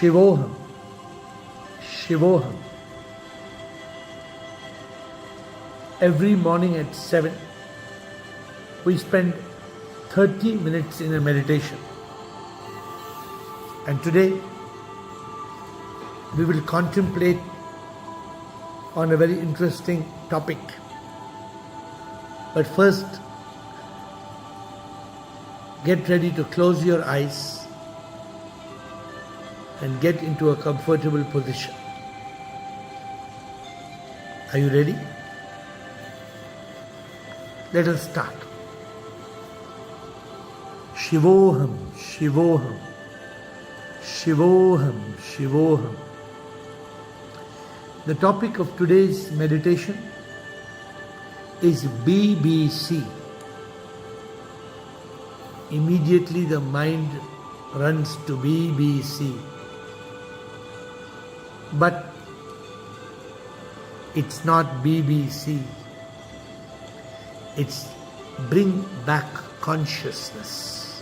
Shivoham, Shivoham. Every morning at 7, we spend 30 minutes in a meditation. And today, we will contemplate on a very interesting topic. But first, get ready to close your eyes and get into a comfortable position. Are you ready? Let us start. Shivoham, Shivoham, Shivoham, Shivoham. The topic of today's meditation is BBC. Immediately the mind runs to BBC. But it's not BBC. It's bring back consciousness.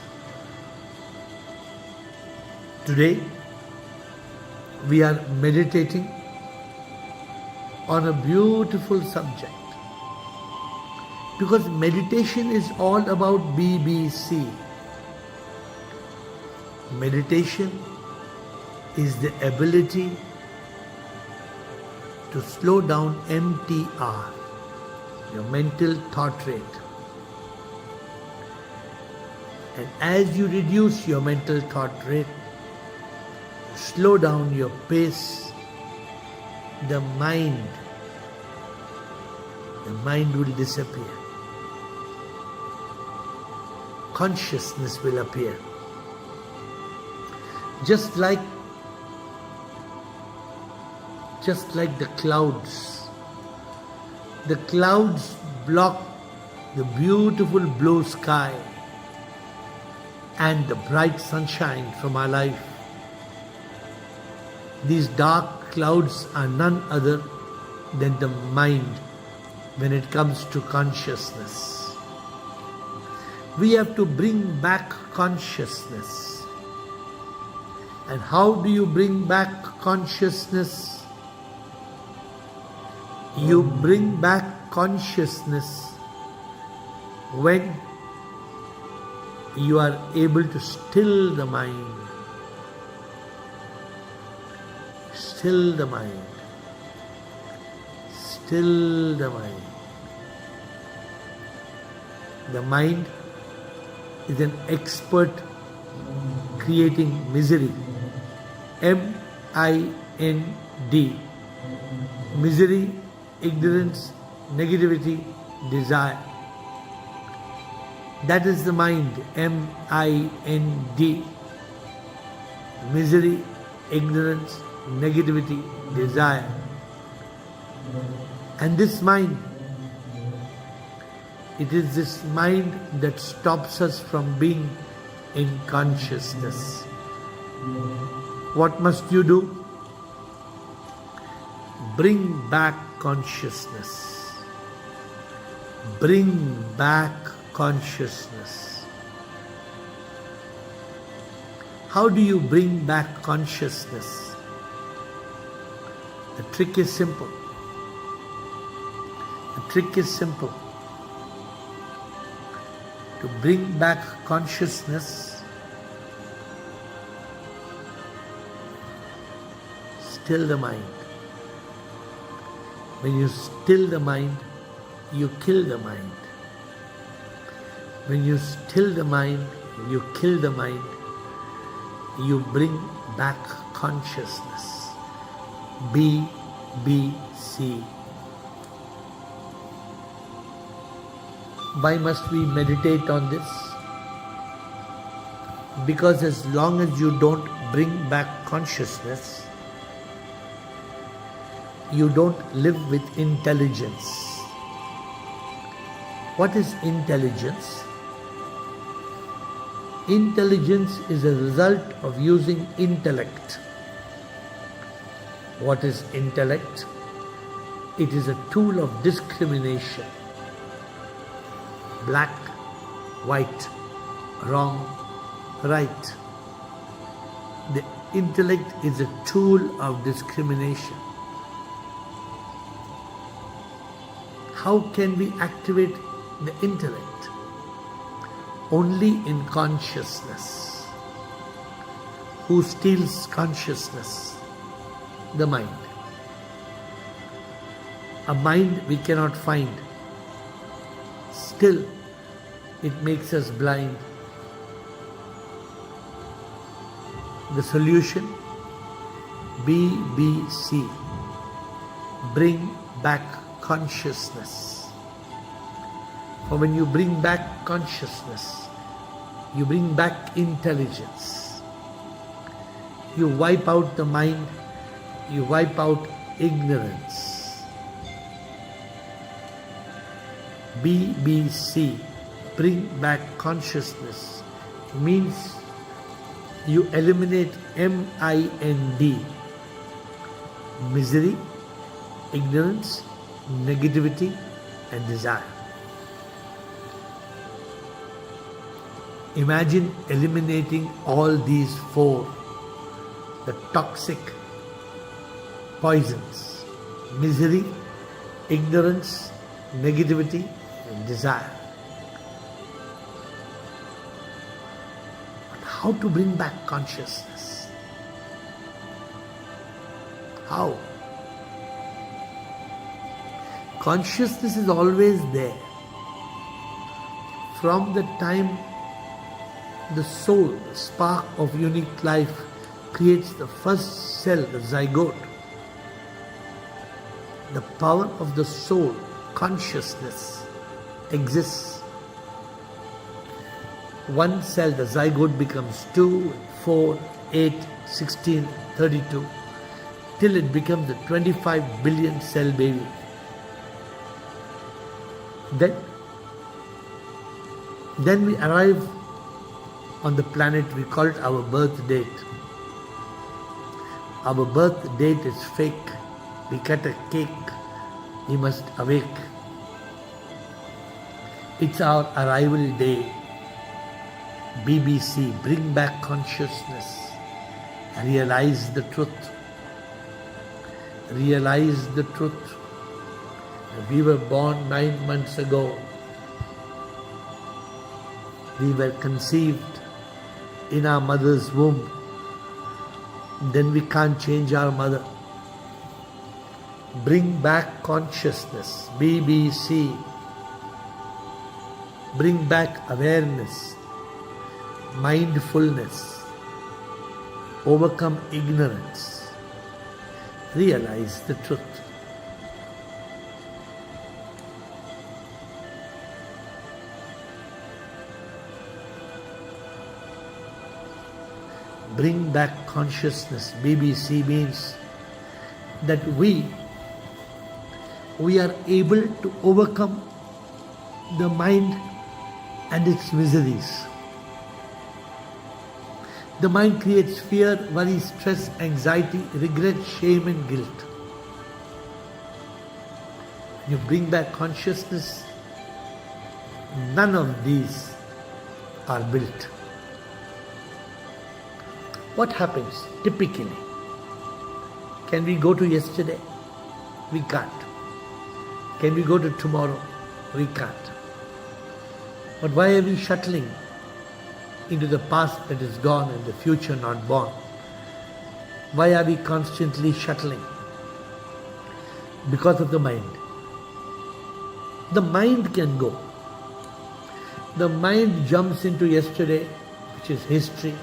Today, we are meditating on a beautiful subject. Because meditation is all about BBC. Meditation is the ability to slow down MTR, your mental thought rate. And as you reduce your mental thought rate, slow down your pace, the mind will disappear. Consciousness will appear. Just like the clouds. The clouds block the beautiful blue sky and the bright sunshine from our life. These dark clouds are none other than the mind when it comes to consciousness. We have to bring back consciousness. And how do you bring back consciousness? You bring back consciousness when you are able to still the mind. Still the mind. Still the mind. The mind is an expert creating misery. M-I-N-D. Misery, ignorance, negativity, desire. That is the mind, M-I-N-D. Misery, ignorance, negativity, desire. And this mind, it is this mind that stops us from being in consciousness. What must you do? Bring back consciousness. Bring back consciousness. How do you bring back consciousness? The trick is simple. The trick is simple. To bring back consciousness, still the mind. When you still the mind, you kill the mind. When you still the mind, you kill the mind, you bring back consciousness. BBC. Why must we meditate on this? Because as long as you don't bring back consciousness, you don't live with intelligence. What is intelligence? Intelligence is a result of using intellect. What is intellect? It is a tool of discrimination. Black, white, wrong, right. The Intellect is a tool of discrimination. How can we activate the intellect? Only in consciousness. Who steals consciousness? The mind. A mind we cannot find. Still, it makes us blind. The solution? BBC. Bring back consciousness. For when you bring back consciousness, you bring back intelligence. You wipe out the mind, you wipe out ignorance. BBC, bring back consciousness, means you eliminate MIND, misery, ignorance, negativity and desire. Imagine eliminating all these four, the toxic poisons: misery, ignorance, negativity and desire. But how to bring back consciousness? How? Consciousness is always there. From the time the soul, the spark of unique life, creates the first cell, the zygote, the power of the soul, consciousness, exists. One cell, the zygote, becomes 2, 4, 8, 16, 32, till it becomes a 25 billion cell baby. Then we arrive on the planet, we call it our birth date. Our birth date is fake. We cut a cake, we must awake. It's our arrival day. BBC, bring back consciousness. Realize the truth. Realize the truth. We were born 9 months ago. We were conceived in our mother's womb. Then we can't change our mother. Bring back consciousness. BBC. Bring back awareness, mindfulness. Overcome ignorance. Realize the truth. Bring back consciousness. BBC means that we are able to overcome the mind and its miseries. The mind creates fear, worry, stress, anxiety, regret, shame and guilt. When you bring back consciousness, none of these are built. What happens typically? Can we go to yesterday? We can't. Can we go to tomorrow? We can't. But why are we shuttling into the past that is gone and the future not born? Why are we constantly shuttling? Because of the mind. The mind can go. The mind jumps into yesterday, which is history.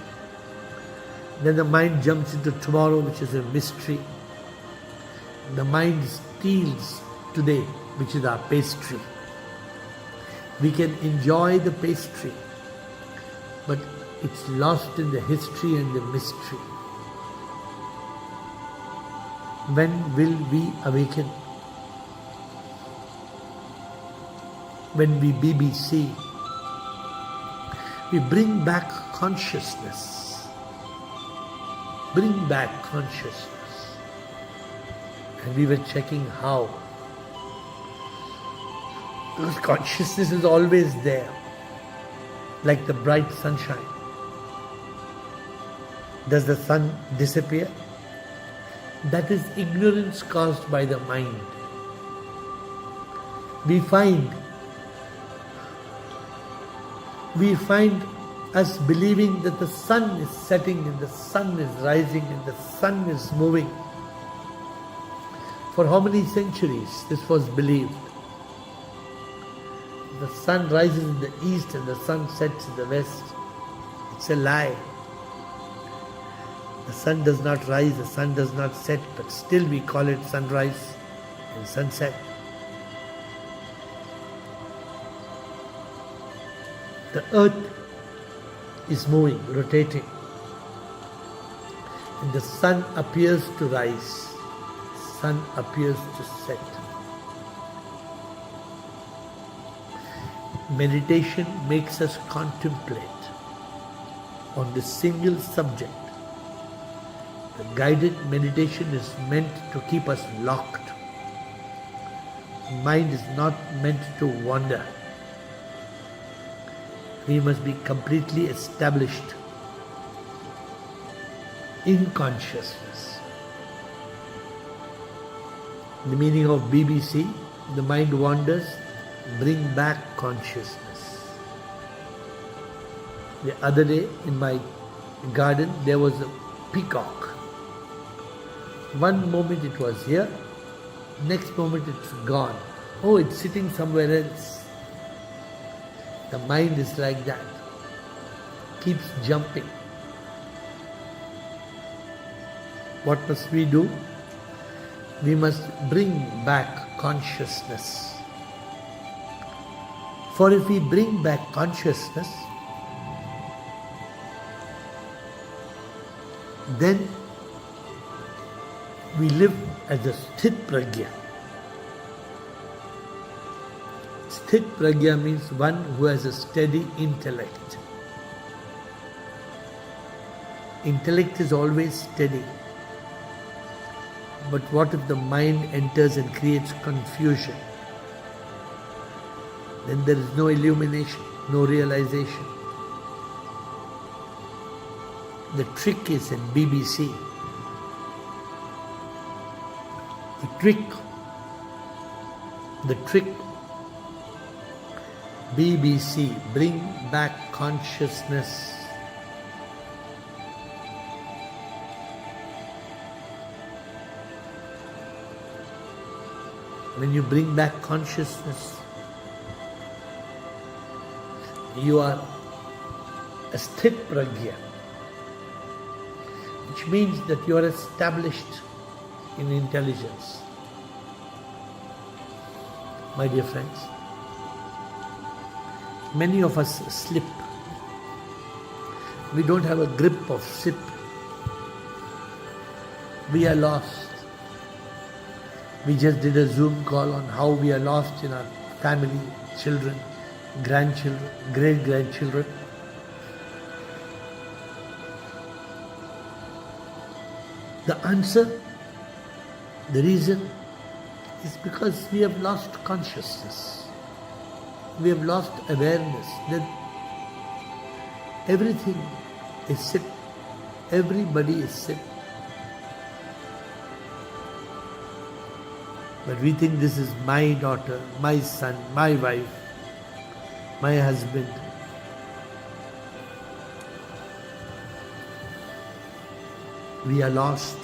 Then the mind jumps into tomorrow, which is a mystery. The mind steals today, which is our pastry. We can enjoy the pastry, but it's lost in the history and the mystery. When will we awaken? When we BBC, we bring back consciousness. Bring back consciousness. And we were checking how. Because consciousness is always there, like the bright sunshine. Does the sun disappear? That is ignorance caused by the mind. We find us believing that the sun is setting and the sun is rising and the sun is moving. For how many centuries this was believed? The sun rises in the east and the sun sets in the west. It's a lie. The sun does not rise, the sun does not set, but still we call it sunrise and sunset. The earth is moving, rotating, and the sun appears to rise, sun appears to set. Meditation makes us contemplate on this single subject. The guided meditation is meant to keep us locked. Mind is not meant to wander. We must be completely established in consciousness. The meaning of BBC, the mind wanders, bring back consciousness. The other day in my garden there was a peacock. One moment it was here, next moment it's gone. Oh, it's sitting somewhere else. The mind is like that, keeps jumping. What must we do? We must bring back consciousness. For if we bring back consciousness, then we live as a sthit pragya. Sthit pragya means one who has a steady intellect. Intellect is always steady. But what if the mind enters and creates confusion? Then there is no illumination, no realization. The trick is in BBC. The trick, BBC, bring back consciousness. When you bring back consciousness, you are a sthit pragya, which means that you are established in intelligence. My dear friends, many of us slip. We don't have a grip of SIP. We are lost. We just did a Zoom call on how we are lost in our family, children, grandchildren, great-grandchildren. The answer, the reason is because we have lost consciousness. We have lost awareness that everything is SIP. Everybody is SIP. But we think this is my daughter, my son, my wife, my husband. We are lost.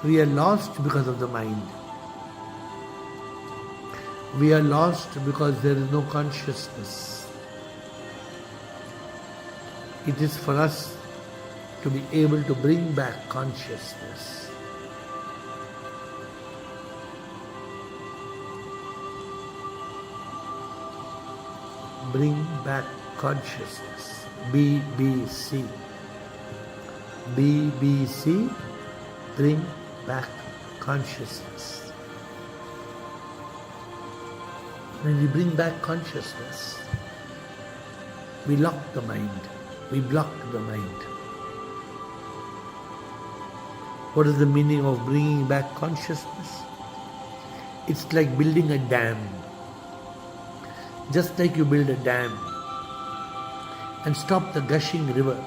We are lost because of the mind. We are lost because there is no consciousness. It is for us to be able to bring back consciousness. Bring back consciousness. BBC. BBC, bring back consciousness. When we bring back consciousness, we lock the mind. We block the mind. What is the meaning of bringing back consciousness? It's like building a dam. Just like you build a dam and stop the gushing river,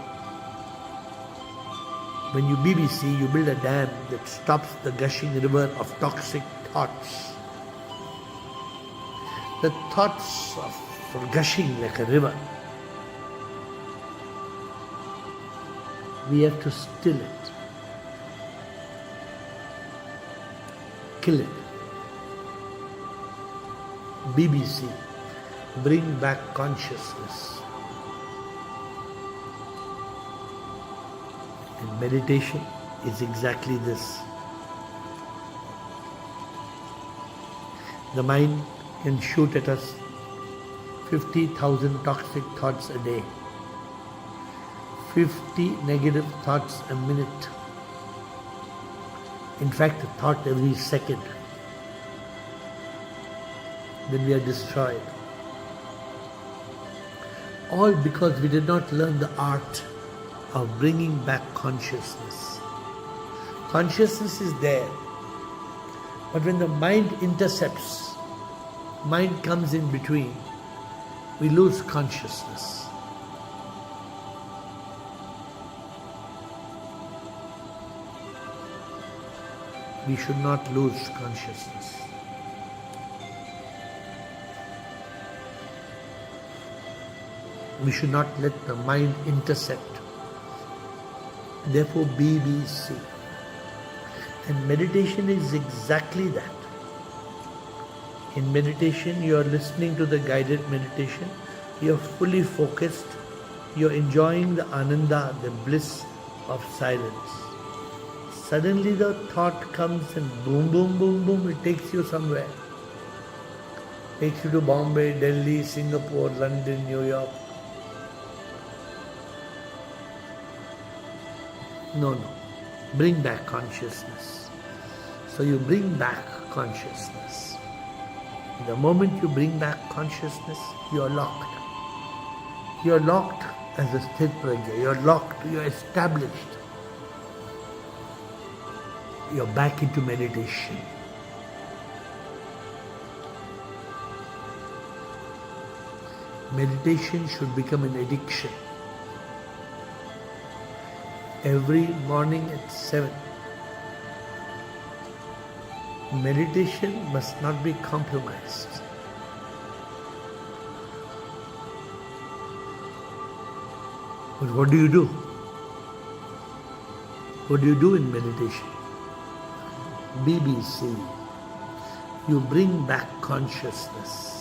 When you BBC, you build a dam that stops the gushing river of toxic thoughts. The thoughts are gushing like a river. We have to still it, kill it. BBC, bring back consciousness. And meditation is exactly this. The mind can shoot at us 50,000 toxic thoughts a day, 50 negative thoughts a minute. In fact, a thought every second. Then we are destroyed. All because we did not learn the art of bringing back consciousness. Consciousness is there, but when the mind intercepts, mind comes in between, we lose consciousness. We should not lose consciousness. We should not let the mind intercept. Therefore, BBC. And meditation is exactly that. In meditation, you are listening to the guided meditation, you are fully focused, you are enjoying the ananda, the bliss of silence. Suddenly the thought comes and boom, boom, boom, boom, it takes you somewhere. Takes you to Bombay, Delhi, Singapore, London, New York. No. Bring back consciousness. So you bring back consciousness. The moment you bring back consciousness, you are locked. You are locked as a sthit prajna. You are locked. You are established. You are back into meditation. Meditation should become an addiction. Every morning at 7. Meditation must not be compromised. But what do you do? What do you do in meditation? BBC. You bring back consciousness.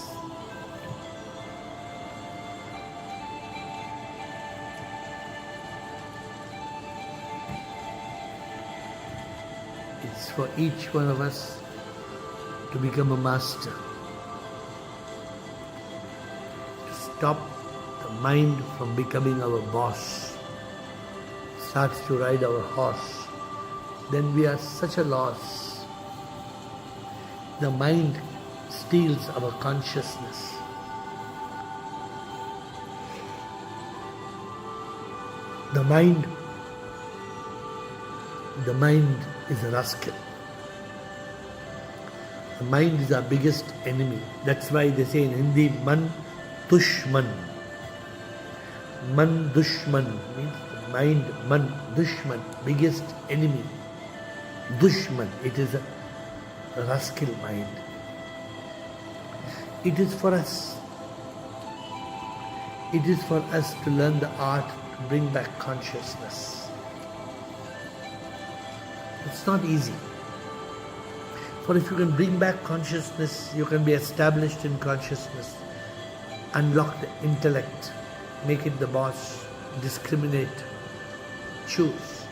It's for each one of us to become a master. To stop the mind from becoming our boss. Starts to ride our horse. Then we are such a loss. The mind steals our consciousness. The mind is a rascal. The mind is our biggest enemy. That's why they say in Hindi, man dushman. Man dushman means the mind, man dushman, biggest enemy. Dushman, it is a rascal mind. It is for us. It is for us to learn the art to bring back consciousness. It's not easy. For if you can bring back consciousness, you can be established in consciousness, unlock the intellect, make it the boss, discriminate, choose.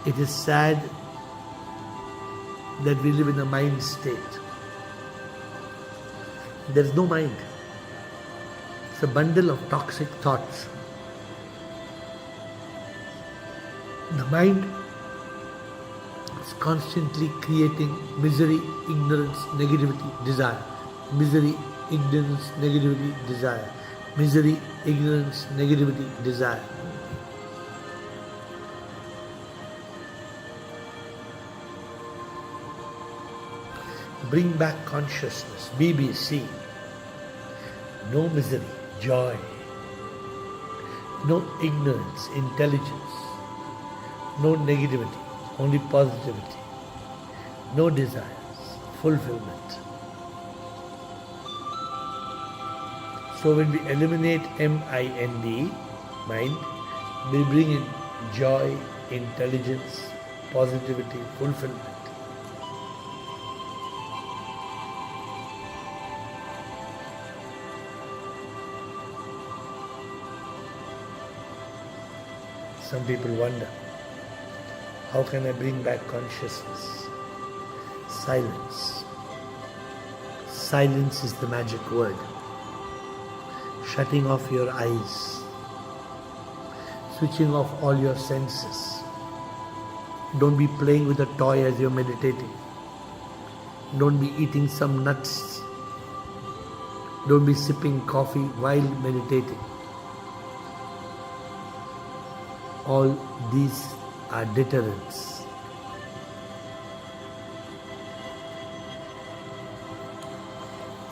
It is sad that we live in a mind state. There is no mind. It's a bundle of toxic thoughts. The mind is constantly creating misery, ignorance, negativity, desire. Misery, ignorance, negativity, desire. Misery, ignorance, negativity, desire. Bring back consciousness, BBC. No misery, joy. No ignorance, intelligence. No negativity, only positivity. No desires, fulfillment. So when we eliminate mind, mind, we bring in joy, intelligence, positivity, fulfillment. Some people wonder, how can I bring back consciousness? Silence. Silence is the magic word. Shutting off your eyes. Switching off all your senses. Don't be playing with a toy as you're meditating. Don't be eating some nuts. Don't be sipping coffee while meditating. All these are deterrents.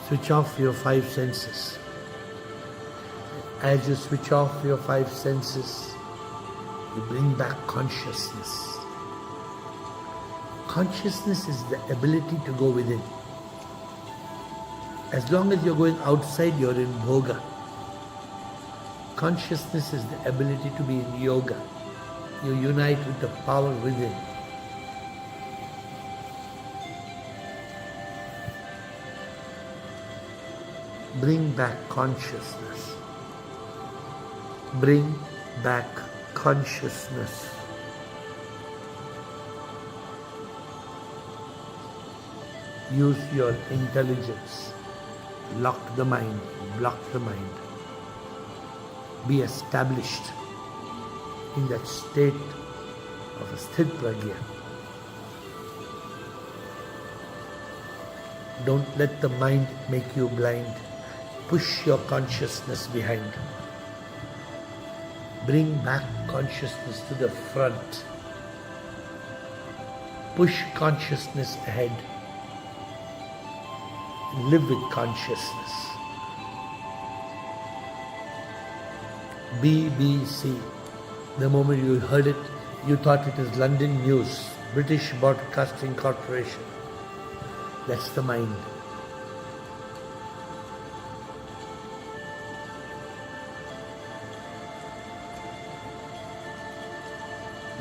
Switch off your five senses. As you switch off your five senses, you bring back consciousness. Consciousness is the ability to go within. As long as you're going outside, you're in bhoga. Consciousness is the ability to be in yoga. You unite with the power within. Bring back consciousness. Bring back consciousness. Use your intelligence. Lock the mind. Block the mind. Be established in that state of a sthit pragya. Don't let the mind make you blind. Push your consciousness behind. Bring back consciousness to the front. Push consciousness ahead. Live with consciousness. BBC. The moment you heard it, you thought it is London News, British Broadcasting Corporation. That's the mind.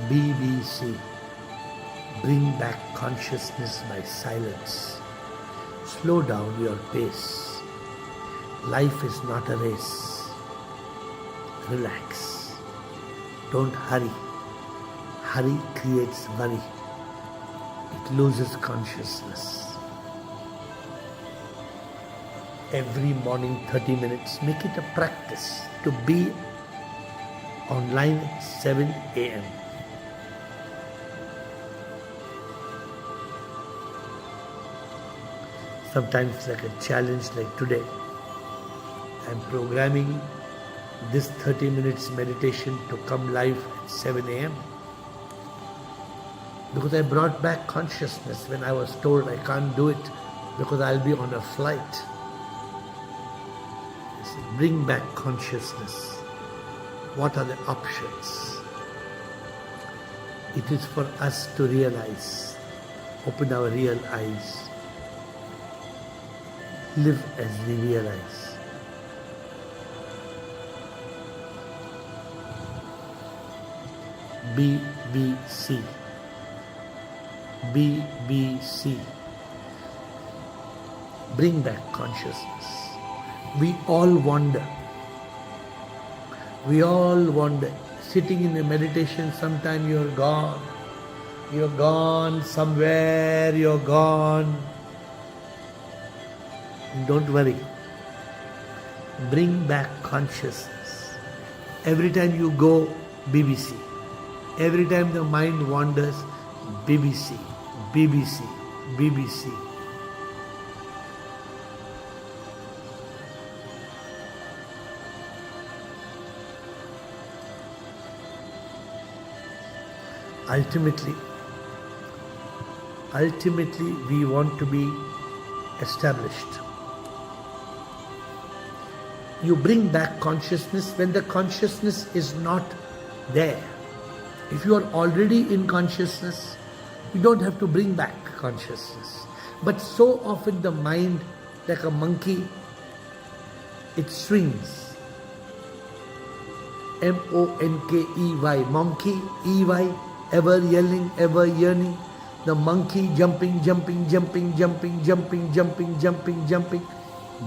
BBC. Bring back consciousness by silence. Slow down your pace. Life is not a race. Relax. Don't hurry. Hurry creates worry. It loses consciousness. Every morning 30 minutes, make it a practice to be online at 7 a.m. Sometimes like a challenge like today, I'm programming this 30 minutes meditation to come live at 7 a.m. Because I brought back consciousness when I was told I can't do it because I'll be on a flight. I said, bring back consciousness. What are the options? It is for us to realize, open our real eyes, live as we realize. BBC. BBC. Bring back consciousness. We all wander. We all wander. Sitting in a meditation, sometime you're gone. You're gone somewhere, you're gone. Don't worry. Bring back consciousness. Every time you go, BBC. Every time the mind wanders, BBC, BBC, BBC. Ultimately, we want to be established. you bring back consciousness when the consciousness is not there. If you are already in consciousness, you don't have to bring back consciousness. But so often the mind, like a monkey, it swings. M-O-N-K-E-Y, monkey, E-Y, ever yelling, ever yearning. The monkey jumping.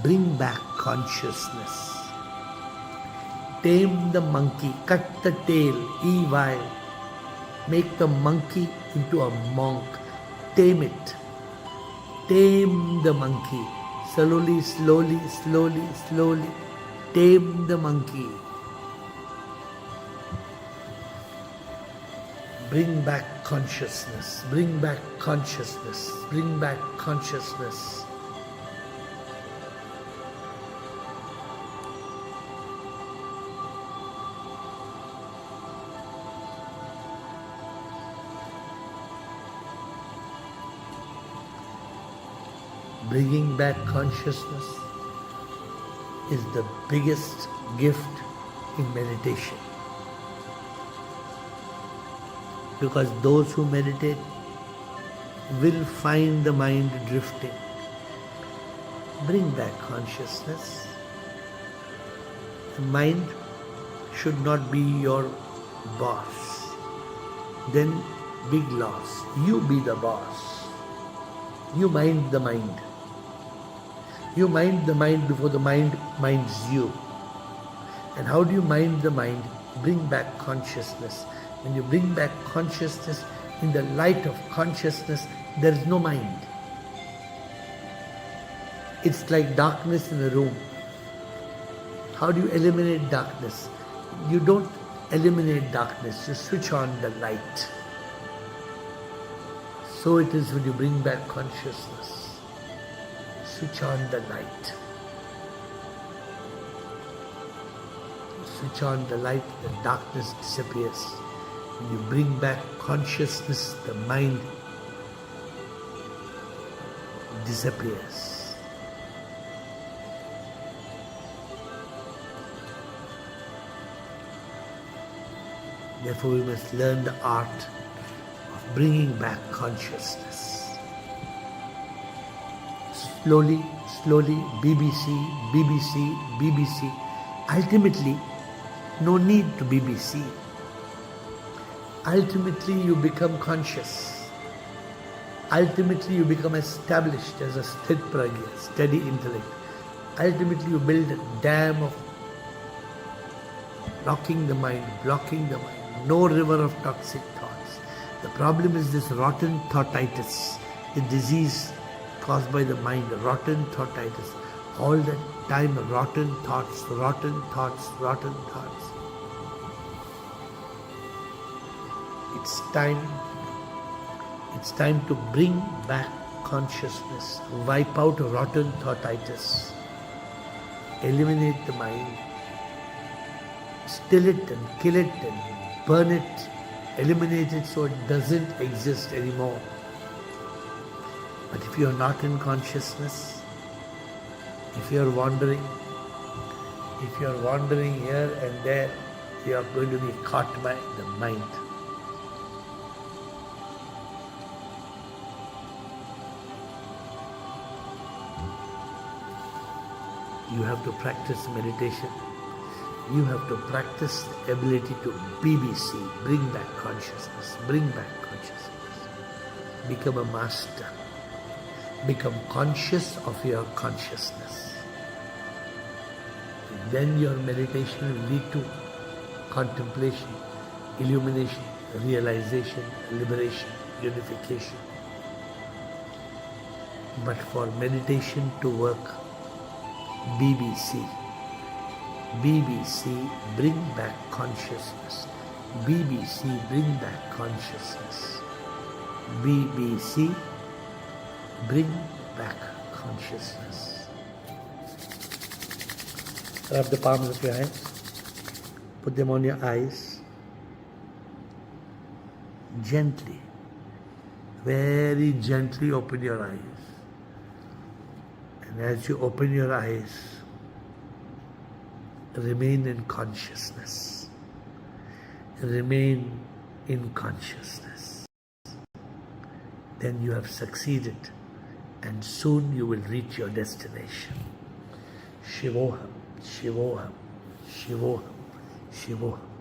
Bring back consciousness. Tame the monkey, cut the tail, E-Y. Make the monkey into a monk. Tame it. Tame the monkey. Slowly. Tame the monkey. Bring back consciousness. Bring back consciousness. Bring back consciousness. Bringing back consciousness is the biggest gift in meditation. Because those who meditate will find the mind drifting. Bring back consciousness. The mind should not be your boss. Then big loss. You be the boss. You mind the mind. You mind the mind before the mind minds you. And how do you mind the mind? Bring back consciousness. When you bring back consciousness, in the light of consciousness, there is no mind. It's like darkness in a room. How do you eliminate darkness? You don't eliminate darkness, you switch on the light. So it is when you bring back consciousness. Switch on the light. Switch on the light, the darkness disappears. When you bring back consciousness, the mind disappears. Therefore, we must learn the art of bringing back consciousness. Slowly, BBC. Ultimately, no need to BBC. Ultimately, you become conscious. Ultimately, you become established as a sthit pragya, steady intellect. Ultimately, you build a dam of blocking the mind. No river of toxic thoughts. The problem is this rotten thoughtitis, a disease caused by the mind, rotten thoughtitis. All the time, rotten thoughts. It's time to bring back consciousness, wipe out rotten thoughtitis, eliminate the mind, still it and kill it and burn it, eliminate it so it doesn't exist anymore. But if you are not in consciousness, if you are wandering here and there, you are going to be caught by the mind. You have to practice meditation. You have to practice the ability to BBC, bring back consciousness. Become a master. Become conscious of your consciousness. Then your meditation will lead to contemplation, illumination, realization, liberation, unification. But for meditation to work, BBC, bring back consciousness. BBC, bring back consciousness. BBC, bring back consciousness. Rub the palms of your hands. Put them on your eyes. Gently, very gently open your eyes. And as you open your eyes, remain in consciousness. Remain in consciousness. Then you have succeeded, and soon you will reach your destination. Shivoham, Shivoham, Shivoham, Shivoham.